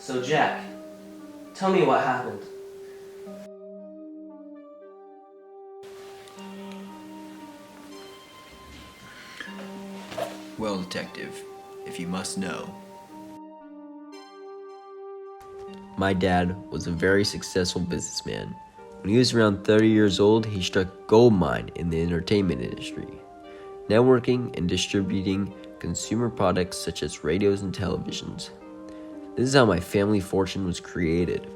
So Jack, tell me what happened. Well, detective, if you must know, my dad was a very successful businessman. When he was around 30 years old, he struck a gold mine in the entertainment industry, networking and distributing consumer products such as radios and televisions. This is how my family fortune was created.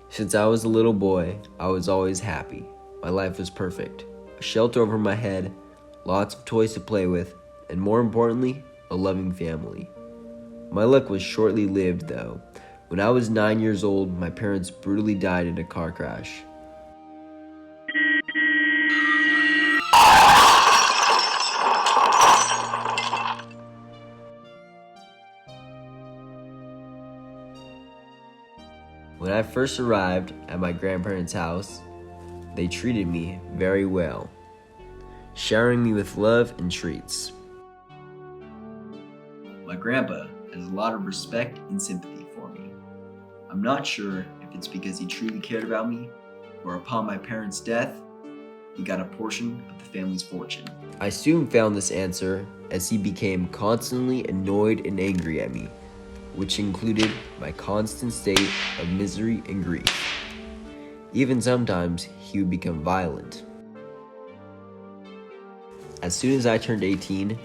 Since I was a little boy, I was always happy. My life was perfect. A shelter over my head, lots of toys to play with, and more importantly, a loving family. My luck was shortly lived though. When I was 9 years old, my parents brutally died in a car crash. When I first arrived at my grandparents' house, they treated me very well, showering me with love and treats. My grandpa has a lot of respect and sympathy for me. I'm not sure if it's because he truly cared about me, or upon my parents' death, he got a portion of the family's fortune. I soon found this answer as he became constantly annoyed and angry at me, which included my constant state of misery and grief. Even sometimes, he would become violent. As soon as I turned 18,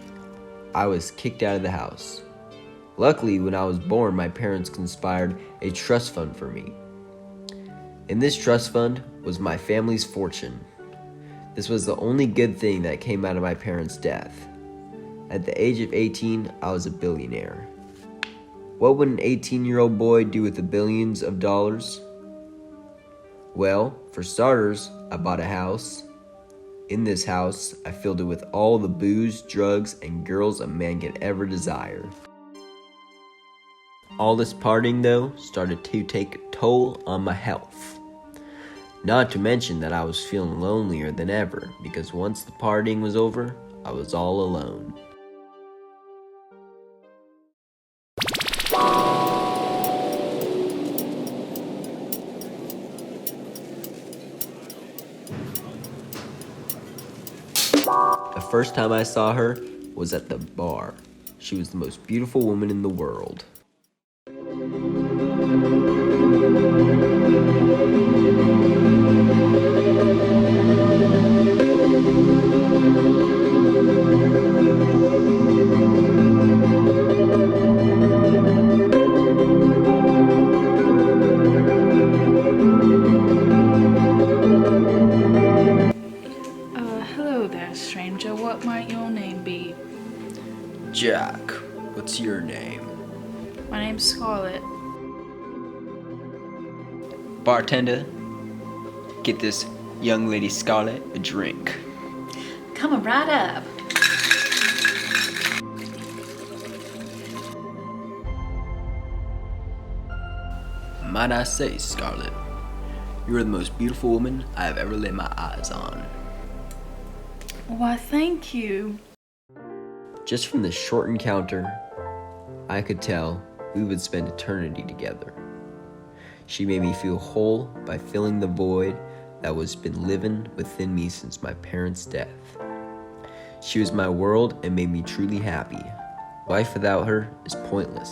I was kicked out of the house. Luckily, when I was born, my parents conspired a trust fund for me. In this trust fund was my family's fortune. This was the only good thing that came out of my parents' death. At the age of 18, I was a billionaire. What would an 18-year-old boy do with the billions of dollars? Well, for starters, I bought a house. In this house, I filled it with all the booze, drugs, and girls a man could ever desire. All this partying, though, started to take a toll on my health. Not to mention that I was feeling lonelier than ever, because once the partying was over, I was all alone. The first time I saw her was at the bar. She was the most beautiful woman in the world. Hello there, stranger. What might your name be? Jack, what's your name? My name's Scarlet. Bartender, get this young lady Scarlet a drink. Coming right up. Might I say, Scarlet, you are the most beautiful woman I have ever laid my eyes on. Why, thank you. Just from this short encounter, I could tell we would spend eternity together. She made me feel whole by filling the void that was been living within me since my parents' death. She was my world and made me truly happy. Life without her is pointless.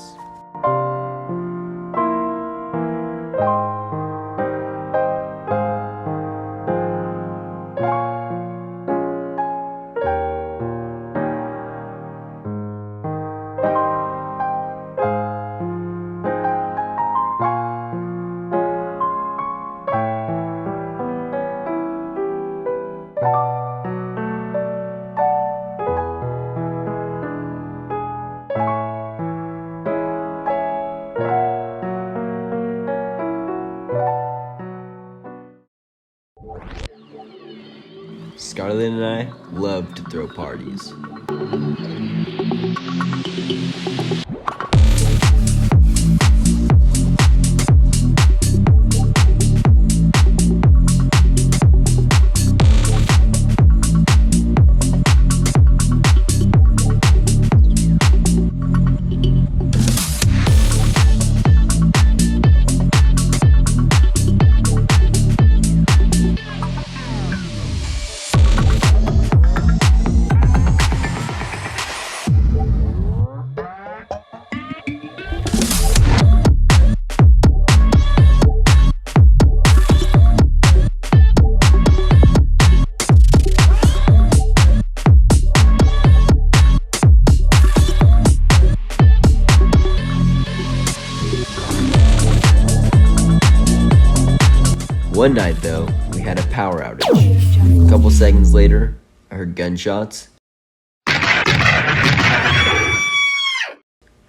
Scarlet and I love to throw parties. One night, though, we had a power outage. A couple seconds later, I heard gunshots, and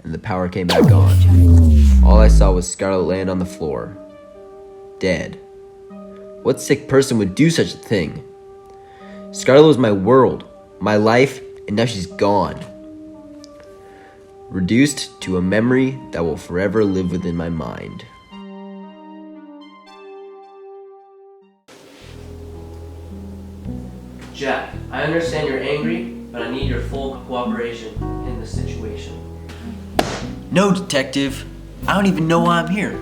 the power came back on. All I saw was Scarlet land on the floor, dead. What sick person would do such a thing? Scarlet was my world, my life, and now she's gone. Reduced to a memory that will forever live within my mind. Jack, I understand you're angry, but I need your full cooperation in this situation. No, detective. I don't even know why I'm here.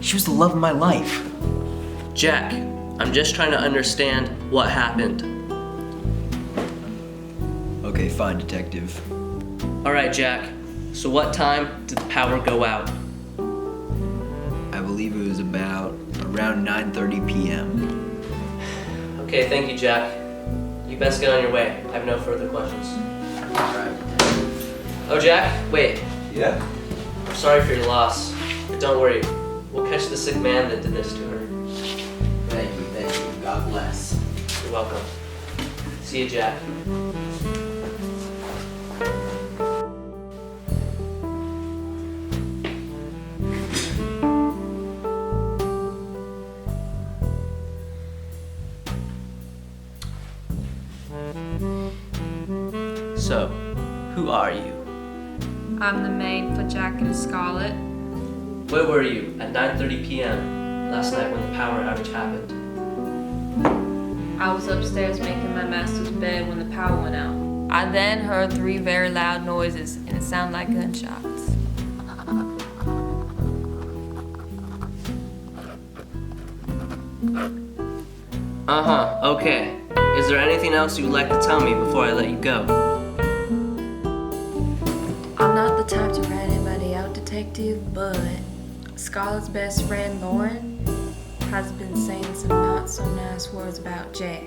She was the love of my life. Jack, I'm just trying to understand what happened. Okay, fine, detective. Alright, Jack, so what time did the power go out? I believe it was about around 9:30 p.m. Okay, thank you, Jack. You best get on your way. I have no further questions. Alright. Oh, Jack, wait. Yeah? I'm sorry for your loss. But don't worry. We'll catch the sick man that did this to her. Thank you. God bless. You're welcome. See you, Jack. So, who are you? I'm the maid for Jack and Scarlet. Where were you at 9:30 p.m. last night when the power outage happened? I was upstairs making my master's bed when the power went out. I then heard 3 very loud noises, and it sounded like gunshots. Okay. Is there anything else you'd like to tell me before I let you go? I'm not the type to rat anybody out, detective, but Scarlet's best friend, Lauren, has been saying some not so nice words about Jack.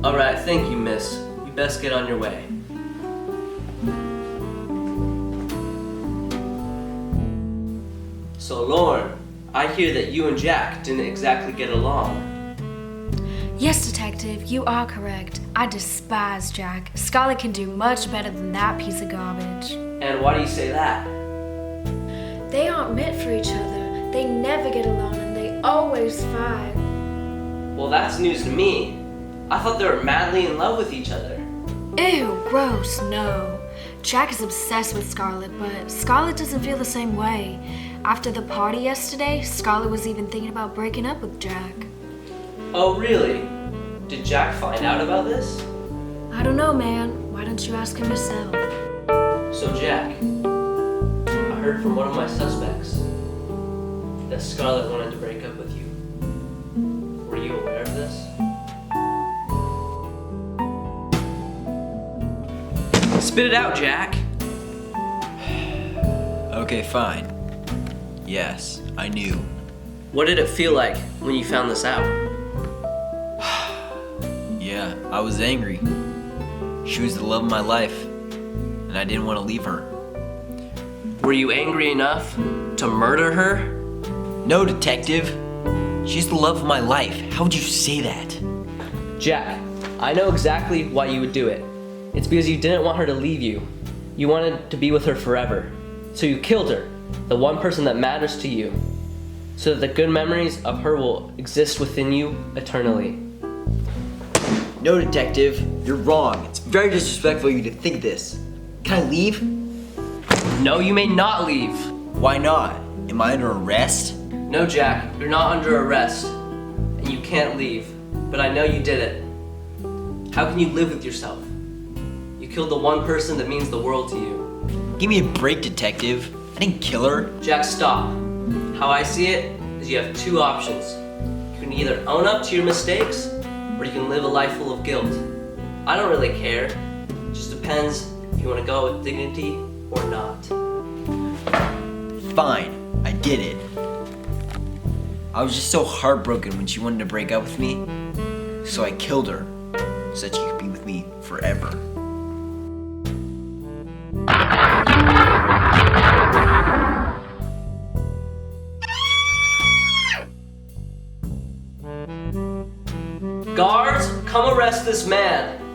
Alright, thank you, miss. You best get on your way. So, Lauren, I hear that you and Jack didn't exactly get along. Yes, detective, you are correct. I despise Jack. Scarlet can do much better than that piece of garbage. And why do you say that? They aren't meant for each other. They never get along and they always fight. Well, that's news to me. I thought they were madly in love with each other. Ew, gross, no. Jack is obsessed with Scarlet, but Scarlet doesn't feel the same way. After the party yesterday, Scarlet was even thinking about breaking up with Jack. Oh, really? Did Jack find out about this? I don't know, man. Why don't you ask him yourself? So, Jack, I heard from one of my suspects that Scarlet wanted to break up with you. Were you aware of this? Spit it out, Jack. Okay, fine. Yes, I knew. What did it feel like when you found this out? Yeah, I was angry. She was the love of my life, and I didn't want to leave her. Were you angry enough to murder her? No, detective. She's the love of my life. How would you say that? Jack, I know exactly why you would do it. It's because you didn't want her to leave you. You wanted to be with her forever. So you killed her, the one person that matters to you, so that the good memories of her will exist within you eternally. No, detective. You're wrong. It's very disrespectful of you to think this. Can I leave? No, you may not leave. Why not? Am I under arrest? No, Jack, you're not under arrest, and you can't leave, but I know you did it. How can you live with yourself? You killed the one person that means the world to you. Give me a break, detective. I didn't kill her. Jack, stop. How I see it is you have 2 options. You can either own up to your mistakes, or you can live a life full of guilt. I don't really care. It just depends if you want to go with dignity or not. Fine, I did it. I was just so heartbroken when she wanted to break up with me, so I killed her so that she could be with me forever. Come arrest this man.